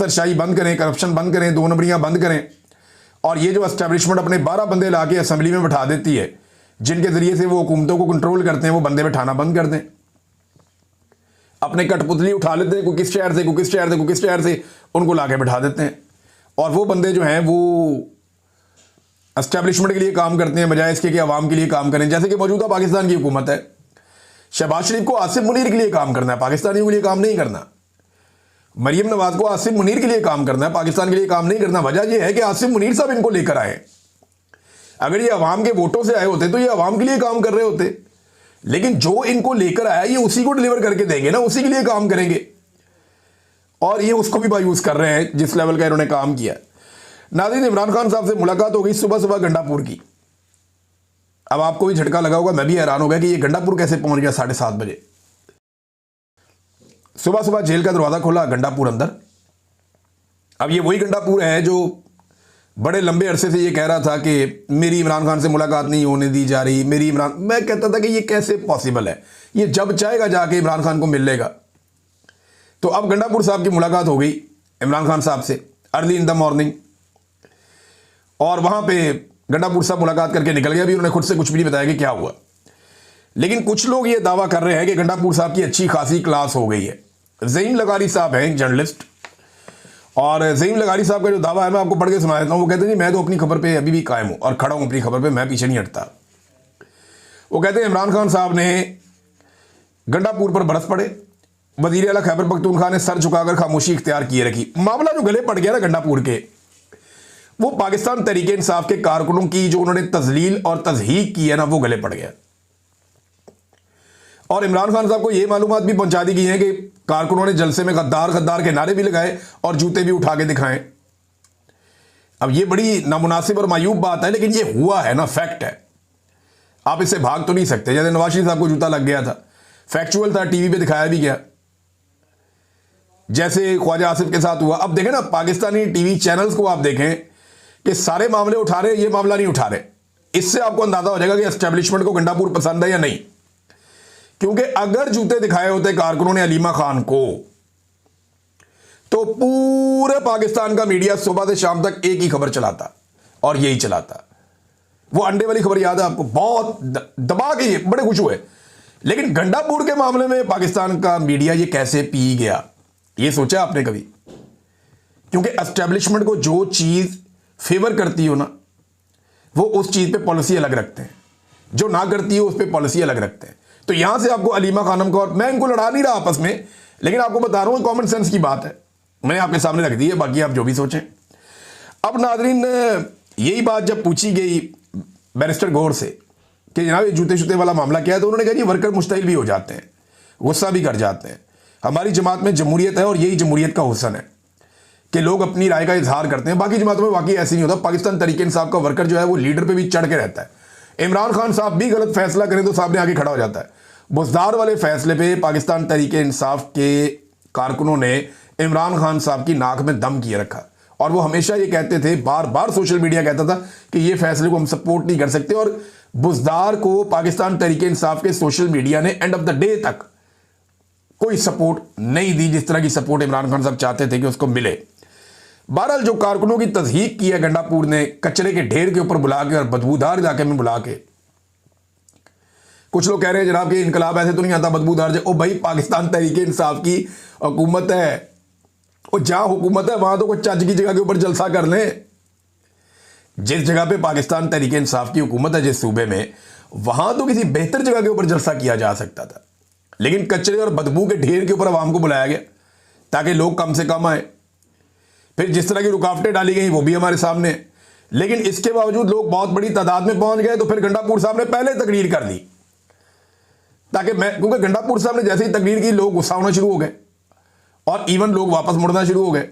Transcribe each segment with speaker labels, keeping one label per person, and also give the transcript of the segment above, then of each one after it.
Speaker 1: अफसरशाही बंद करें, करप्शन बंद करें, दो नंबरियाँ बंद करें। और ये जो एस्टेब्लिशमेंट अपने 12 बंदे ला के असम्बली में बैठा देती है, जिनके ज़रिए से वो हुकूमतों को कंट्रोल करते हैं, वो बंदे बैठाना बंद कर दें। अपने कठपुतली उठा लेते हैं, कोई किस शहर से, कोई किस शहर से, कोई किस शहर से, उनको ला के बैठा देते हैं। और वो बंदे जो हैं वो एस्टेब्लिशमेंट के लिए काम करते हैं, बजाय इसके कि आवाम के लिए काम करें। जैसे कि मौजूदा पाकिस्तान की हुकूमत है, शहबाज शरीफ को आसिफ मुनीर के लिए काम करना है, पाकिस्तानियों के लिए काम नहीं करना। मरियम नवाज को आसिफ मुनीर के लिए काम करना है, पाकिस्तान के लिए काम नहीं करना। वजह यह है कि आसिफ मुनीर साहब इनको लेकर आए। अगर ये अवाम के वोटों से आए होते तो ये अवाम के लिए काम कर रहे होते, लेकिन जो इनको लेकर आया ये उसी को डिलीवर करके देंगे ना, उसी के लिए काम करेंगे। और ये उसको भी मायूस कर रहे हैं जिस लेवल का इन्होंने काम किया। नाज़रीन, इमरान खान साहब से मुलाकात हो गई सुबह सुबह गंडापुर की। अब आपको भी झटका लगा होगा, मैं भी हैरान हो गया कि ये गंडापुर कैसे पहुंच गया 7:30 बजे। सुबह सुबह जेल का दरवाजा खोला, गंडापुर अंदर। अब ये वही गंडापुर है जो बड़े लंबे अरसे से ये कह रहा था कि मेरी इमरान खान से मुलाकात नहीं होने दी जा रही, मैं कहता था कि ये कैसे पॉसिबल है, ये जब चाहेगा जाके इमरान खान को मिल लेगा। तो अब गंडापुर साहब की मुलाकात हो गई इमरान खान साहब से अर्ली इन द मॉर्निंग, और वहां पे गंडापुर साहब मुलाकात करके निकल गया। अभी उन्होंने खुद से कुछ भी नहीं बताया कि क्या हुआ, लेकिन कुछ लोग ये दावा कर रहे हैं कि गंडापुर साहब की अच्छी खासी क्लास हो गई है। ज़हीम लगारी साहब हैं जर्नलिस्ट, और ज़हीम लगारी साहब का जो दावा है मैं आपको पढ़ के सुना देता हूँ। वो कहते हैं जी मैं तो अपनी खबर पे अभी भी कायम हूँ और खड़ा हूँ अपनी खबर पे, मैं पीछे नहीं हटता। वो कहते हैं इमरान खान साहब ने गंडापुर पर बरस पड़े, वज़ीर आला खैबर पख्तूनख्वा ने सर झुकाकर खामोशी इख्तियार किए रखी। मामला जो गले पड़ गया ना गंडापुर के, वो पाकिस्तान तहरीके इंसाफ के कारकुनों की जो उन्होंने तजलील और तजहीक की है ना, वो गले पड़ गया। और इमरान खान साहब को ये मालूमात भी पहुंचा दी गई है कि कारकुनों ने जलसे में गद्दार गद्दार के नारे भी लगाए और जूते भी उठा के दिखाएं। अब ये बड़ी नामुनासिब और मायूब बात है, लेकिन ये हुआ है ना, फैक्ट है, आप इससे भाग तो नहीं सकते। जैसे नवाज शरीफ साहब को जूता लग गया था, फैक्चुअल था, टीवी पे दिखाया भी गया, जैसे ख्वाजा आसिफ के साथ हुआ। अब देखें ना, पाकिस्तानी टीवी चैनल्स को आप देखें कि सारे मामले उठा रहे, ये मामला नहीं उठा रहे। इससे आपको अंदाजा हो जाएगा कि एस्टेब्लिशमेंट को गंडापुर पसंद है या नहीं। क्योंकि अगर जूते दिखाए होते कारकुनों ने अलीमा खान को, तो पूरे पाकिस्तान का मीडिया सुबह से शाम तक एक ही खबर चलाता, और यही चलाता। वो अंडे वाली खबर याद है आपको, बहुत दबा के ये बड़े खुश हुए। लेकिन गंडापुर के मामले में पाकिस्तान का मीडिया ये कैसे पी गया, ये सोचा आपने कभी? क्योंकि एस्टेब्लिशमेंट को जो चीज फेवर करती हो ना, वो उस चीज पे पॉलिसी अलग रखते हैं, जो ना करती है उस पर पॉलिसी अलग रखते हैं। तो यहां से आपको अलीमा खानम को, और मैं इनको लड़ा नहीं रहा आपस में, लेकिन आपको बता रहा हूं कॉमन सेंस की बात है, मैंने आपके सामने रख दी है, बाकी आप जो भी सोचें। अब नाजरीन, यही बात जब पूछी गई बैरिस्टर गौर से कि जनाब ये जूते शूते वाला मामला क्या है, तो उन्होंने कहा जी वर्कर मुश्तइल भी हो जाते हैं, गुस्सा भी कर जाते हैं। हमारी जमात में जमहूरियत है और यही जमहूरियत का हुस्न है कि लोग अपनी राय का इजहार करते हैं। बाकी जमातों में वाकई ऐसे नहीं होता। पाकिस्तान तहरीक इंसाफ का वर्कर जो है वो लीडर पे भी चढ़ के रहता है। इमरान खान साहब भी गलत फैसला करें तो सामने आके खड़ा हो जाता है। बुज़दार वाले फैसले पे पाकिस्तान तहरीक इंसाफ के कारकुनों ने इमरान खान साहब की नाक में दम किए रखा, और वो हमेशा ये कहते थे, बार बार सोशल मीडिया कहता था कि ये फैसले को हम सपोर्ट नहीं कर सकते। और बुज़दार को पाकिस्तान तहरीक इंसाफ के सोशल मीडिया ने एंड ऑफ द डे तक कोई सपोर्ट नहीं दी, जिस तरह की सपोर्ट इमरान खान साहब चाहते थे कि उसको मिले। बहरहाल जो कारकुनों की तज़हीक की है गंडापुर ने, कचरे के ढेर के ऊपर बुला के और बदबूदार इलाके में बुला के, कुछ लोग कह रहे हैं जनाब कि इनकलाब ऐसे तो नहीं आता बदबूदार। ओ भाई, पाकिस्तान तहरीक इंसाफ की हुकूमत है, और जहां हुकूमत है वहां तो कुछ चज की जगह के ऊपर जलसा कर लें। जिस जगह पे पाकिस्तान तहरीक इंसाफ की हुकूमत है, जिस सूबे में, वहां तो किसी बेहतर जगह के ऊपर जलसा किया जा सकता था, लेकिन कचरे और बदबू के ढेर के ऊपर आवाम को बुलाया गया ताकि लोग कम से कम आए। फिर जिस तरह की रुकावटें डाली गई वो भी हमारे सामने, लेकिन इसके बावजूद लोग बहुत बड़ी तादाद में पहुंच गए। तो फिर गंडापुर साहब ने पहले तकरीर कर दी, ताकि क्योंकि गंडापुर साहब ने जैसे ही तकरीर की लोग गुस्सा होना शुरू हो गए, और इवन लोग वापस मुड़ना शुरू हो गए।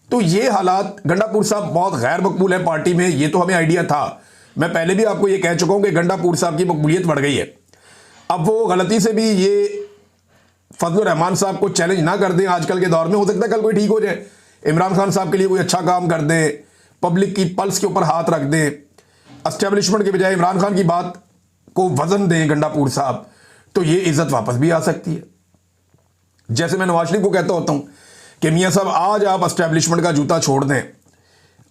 Speaker 1: तो ये हालात, गंडापुर साहब बहुत गैर मकबूल है पार्टी में, ये तो हमें आइडिया था। मैं पहले भी आपको ये कह चुका हूं कि गंडापुर साहब की मकबूलियत बढ़ गई है। अब वो गलती से भी ये फजलुर रहमान साहब को चैलेंज ना कर दें आजकल के दौर में, हो सकता है कल कोई ठीक हो जाए, इमरान खान साहब के लिए कोई अच्छा काम कर दे, पब्लिक की पल्स के ऊपर हाथ रख दें, एस्टेब्लिशमेंट के बजाय इमरान खान की बात को वजन दें गंडापुर साहब, तो ये इज्जत वापस भी आ सकती है। जैसे मैं नवाज शरीफ को कहता होता हूं कि मियाँ साहब आज आप एस्टेब्लिशमेंट का जूता छोड़ दें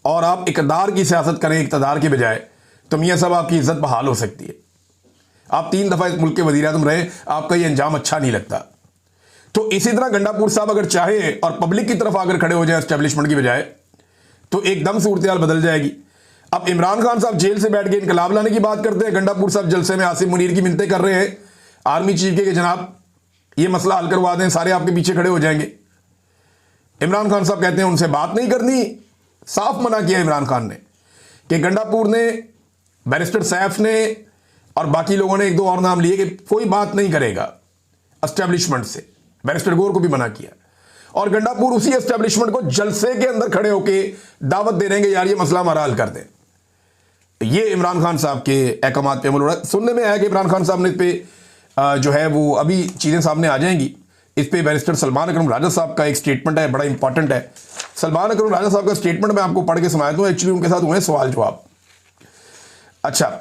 Speaker 1: और आप इक़्तिदार की सियासत करें इक़्तिदार के बजाय, तो मियाँ साहब आपकी इज्जत बहाल हो सकती है। आप 3 दफ़ा इस मुल्क के वज़ीर-ए-आज़म रहे, आपका ये अंजाम अच्छा नहीं लगता। तो इसी तरह गंडापुर साहब अगर चाहे और पब्लिक की तरफ आकर खड़े हो जाए एस्टेब्लिशमेंट की बजाय, तो एकदम सूरत हाल बदल जाएगी। अब इमरान खान साहब जेल से बैठ के इनकलाब लाने की बात करते हैं, गंडापुर साहब जलसे में आसिम मुनीर की मिन्नतें कर रहे हैं आर्मी चीफ के जनाब ये मसला हल करवा दें, सारे आपके पीछे खड़े हो जाएंगे। इमरान खान साहब कहते हैं उनसे बात नहीं करनी, साफ मना किया इमरान खान ने कि गंडापुर ने, बैरिस्टर सैफ ने और बाकी लोगों ने 1-2 और नाम लिए कि कोई बात नहीं करेगा एस्टेब्लिशमेंट से। बैरिस्टर गौर को भी मना किया और गंडापुर उसी एस्टेब्लिशमेंट को जलसे के अंदर खड़े होके दावत दे रहे हैं कि यार ये मसला हमारा हल कर दें। ये इमरान खान साहब के अहकामात पे अमल हो रहा है। सुनने में आया कि इमरान खान साहब ने इस पे जो है वो अभी चीज़ें सामने आ जाएंगी। इस पे बैरिस्टर सलमान अकरम राजा साहब का एक स्टेटमेंट है, बड़ा इंपॉर्टेंट है। सलमान अकरम राजा साहब का स्टेटमेंट मैं आपको पढ़ के सुनाया दूँ, एक्चुअली उनके साथ हुए सवाल जवाब। अच्छा,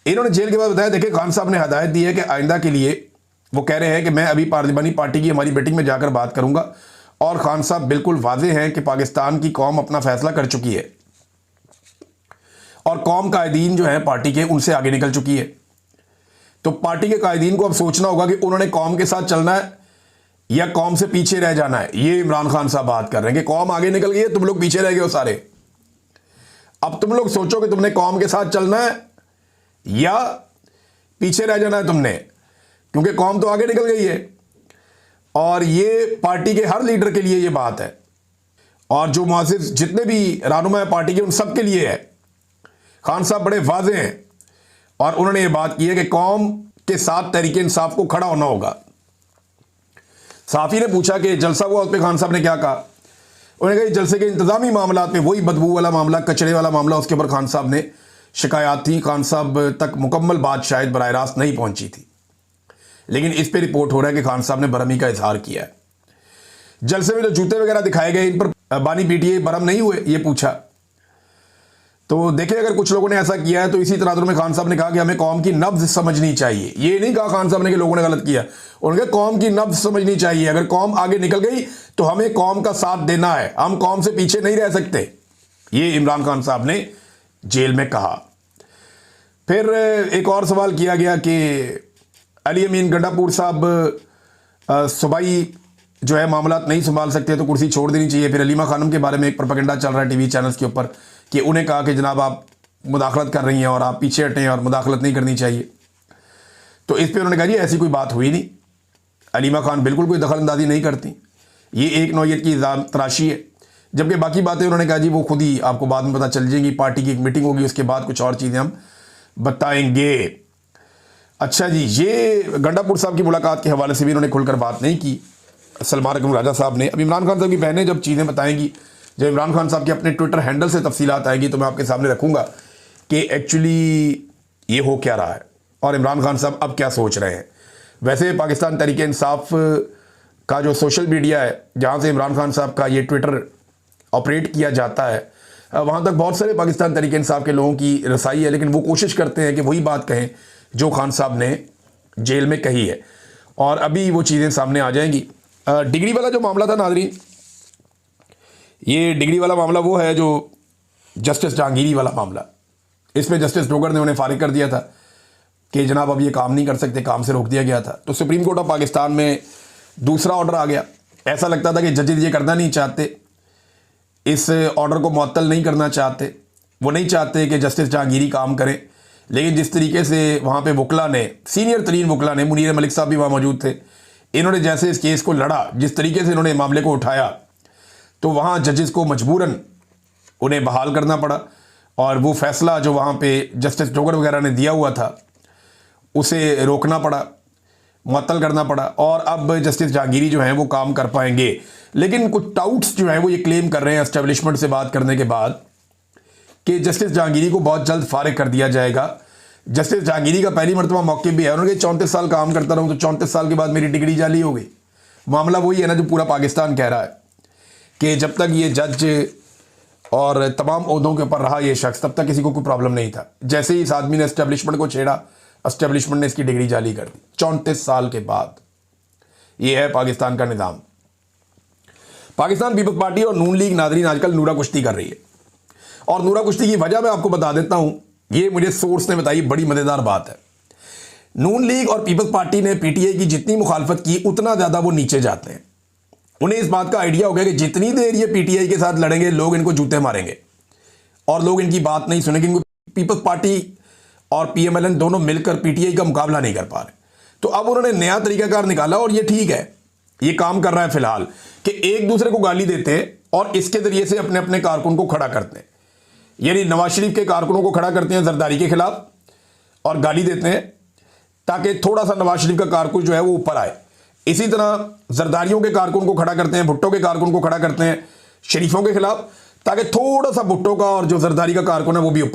Speaker 1: इन्होंने जेल के बाद बताया, देखिए खान साहब ने हदायत दी है कि आइंदा के लिए वो कह रहे हैं कि मैं अभी पार्लिमानी पार्टी की हमारी मीटिंग में जाकर बात करूंगा और खान साहब बिल्कुल वाज़ेह हैं कि पाकिस्तान की कौम अपना फैसला कर चुकी है और कौम कायदीन जो है पार्टी के उनसे आगे निकल चुकी है। तो पार्टी के कायदीन को अब सोचना होगा कि उन्होंने कौम के साथ चलना है या कौम से पीछे रह जाना है। ये इमरान खान साहब बात कर रहे हैं कि कौम आगे निकल गई है, तुम लोग पीछे रह गए हो सारे। अब तुम लोग सोचो कि तुमने कौम के साथ चलना है या पीछे रह जाना है तुमने, क्योंकि कौम तो आगे निकल गई है। और ये पार्टी के हर लीडर के लिए ये बात है और जो मुआज़िज़ जितने भी रहनुमा है पार्टी के उन सब के लिए है। खान साहब बड़े वाज़ेह हैं और उन्होंने ये बात की है कि कौम के साथ तहरीक इंसाफ को खड़ा होना होगा। साफ़ी ने पूछा कि जलसा हुआ, उस पर खान साहब ने क्या कहा। उन्होंने कहा जलसे के इंतज़ामी मामलात में वही बदबू वाला मामला, कचरे वाला मामला, उसके ऊपर खान साहब ने शिकायत थी। खान साहब तक मुकम्मल बात शायद बराह रास्त नहीं पहुंची थी, लेकिन इस पे रिपोर्ट हो रहा है कि खान साहब ने बरहमी का इजहार किया है। जलसे में जो जूते वगैरह दिखाए गए इन पर बानी पीटीए बरहम नहीं हुए, ये पूछा। तो देखिए अगर कुछ लोगों ने ऐसा किया है तो इसी तनाजुर में खान साहब ने कहा कि हमें कौम की नब्ज समझनी चाहिए। ये नहीं कहा खान साहब ने कि लोगों ने गलत किया, उन्होंने कहा कौम की नब्ज समझनी चाहिए। अगर कौम आगे निकल गई तो हमें कौम का साथ देना है, हम कौम से पीछे नहीं रह सकते। ये इमरान खान साहब ने जेल में कहा। फिर एक और सवाल किया गया कि अली अमीन गंडापुर साहब सूबाई जो है मामलात नहीं संभाल सकते तो कुर्सी छोड़ देनी चाहिए। फिर अलीमा खानम के बारे में एक प्रोपेगेंडा चल रहा है टीवी चैनल्स के ऊपर कि उन्हें कहा कि जनाब आप मुदाखलत कर रही हैं और आप पीछे हटें और मुदाखलत नहीं करनी चाहिए। तो इस पर उन्होंने कहा जी ऐसी कोई बात हुई नहीं, अलीमा खान बिल्कुल कोई दखल अंदाजी नहीं करती, ये एक नौयत की इल्ज़ाम तराशी है। जबकि बाकी बातें उन्होंने कहा जी वो खुद ही आपको बाद में पता चल जाएंगी, पार्टी की एक मीटिंग होगी उसके बाद कुछ और चीज़ें हम बताएंगे। अच्छा जी, ये गंडापुर साहब की मुलाकात के हवाले से भी उन्होंने खुलकर बात नहीं की सलमान अकरम राजा साहब ने। अब इमरान खान साहब की बहनें जब चीज़ें बताएंगी, जब इमरान खान साहब के अपने ट्विटर हैंडल से तफसीलात आएगी तो मैं आपके सामने रखूँगा कि एक्चुअली ये हो क्या रहा है और इमरान खान साहब अब क्या सोच रहे हैं। वैसे पाकिस्तान तहरीक इंसाफ का जो सोशल मीडिया है जहाँ से इमरान खान साहब का ये ट्विटर ऑपरेट किया जाता है, वहाँ तक बहुत सारे पाकिस्तान तहरीक इंसाफ के लोगों की रसाई है, लेकिन वो कोशिश करते हैं कि वही बात कहें जो खान साहब ने जेल में कही है और अभी वो चीज़ें सामने आ जाएंगी। डिग्री वाला जो मामला था नाज़रीन, ये डिग्री वाला मामला वो है जो जस्टिस जहांगीरी वाला मामला। इसमें जस्टिस डोगर ने उन्हें फारिग कर दिया था कि जनाब अब ये काम नहीं कर सकते, काम से रोक दिया गया था। तो सुप्रीम कोर्ट ऑफ पाकिस्तान में दूसरा ऑर्डर आ गया। ऐसा लगता था कि जजेज ये करना नहीं चाहते, इस ऑर्डर को मुअत्तल नहीं करना चाहते, वो नहीं चाहते कि जस्टिस जहांगीरी काम करें। लेकिन जिस तरीके से वहाँ पे वकला ने, सीनियर तरीन वकला ने, मुनीर मलिक साहब भी वहाँ मौजूद थे, इन्होंने जैसे इस केस को लड़ा, जिस तरीके से इन्होंने मामले को उठाया, तो वहाँ जजेस को मजबूरन उन्हें बहाल करना पड़ा और वो फैसला जो वहाँ पे जस्टिस डोगर वगैरह ने दिया हुआ था उसे रोकना पड़ा, मुअत्तल करना पड़ा और अब जस्टिस जहांगीरी जो हैं वो काम कर पाएंगे। लेकिन कुछ टाउट्स जो हैं वो ये क्लेम कर रहे हैं एस्टेब्लिशमेंट से बात करने के बाद कि जस्टिस जहांगीरी को बहुत जल्द फारिग कर दिया जाएगा। जस्टिस जहांगीरी का पहली मरतबा मौके भी है, उन्होंने 34 साल काम करता रहूँ तो 34 साल के बाद मेरी डिग्री जाली हो गई। मामला वही है ना जो पूरा पाकिस्तान कह रहा है कि जब तक ये जज और तमाम ओहदों के ऊपर रहा ये शख्स, तब तक किसी को कोई प्रॉब्लम नहीं था। जैसे ही इस आदमी ने एस्टेब्लिशमेंट को छेड़ा, एस्टेब्लिशमेंट ने इसकी डिग्री जाली कर दी 34 साल के बाद। ये है पाकिस्तान का निज़ाम। पाकिस्तान पीपल्स पार्टी और नून लीग नादरीन आजकल नूरा कुश्ती कर रही है, और नूरा कुश्ती की वजह मैं आपको बता देता हूं। ये मुझे सोर्स ने बताई, बड़ी मजेदार बात है। नून लीग और पीपल्स पार्टी ने पीटीआई की जितनी मुखालफत की उतना ज्यादा वो नीचे जाते हैं। उन्हें इस बात का आइडिया हो गया कि जितनी देर ये पीटीआई के साथ लड़ेंगे लोग इनको जूते मारेंगे और लोग इनकी बात नहीं सुनेंगे, क्योंकि पीपल्स पार्टी और पीएमएलएन दोनों मिलकर पीटीआई का मुकाबला नहीं कर पा रहे। तो अब उन्होंने नया तरीकाकार निकाला, और ये ठीक है, ये काम कर रहा है फिलहाल, कि एक दूसरे को गाली देते हैं और इसके जरिए से अपने अपने कारकुन को खड़ा करते हैं। यानी नवाज शरीफ के कारकुनों को खड़ा करते हैं जरदारी के खिलाफ और गाली देते हैं, ताकि थोड़ा सा नवाज शरीफ का कारकुन जो है वो ऊपर आए। इसी तरह जरदारियों के कारकुन को खड़ा करते हैं, भुट्टो के कारकुन को खड़ा करते हैं शरीफों के खिलाफ, ताकि थोड़ा सा भुट्टो का और जो जरदारी का कारकुन है वो भी ऊपर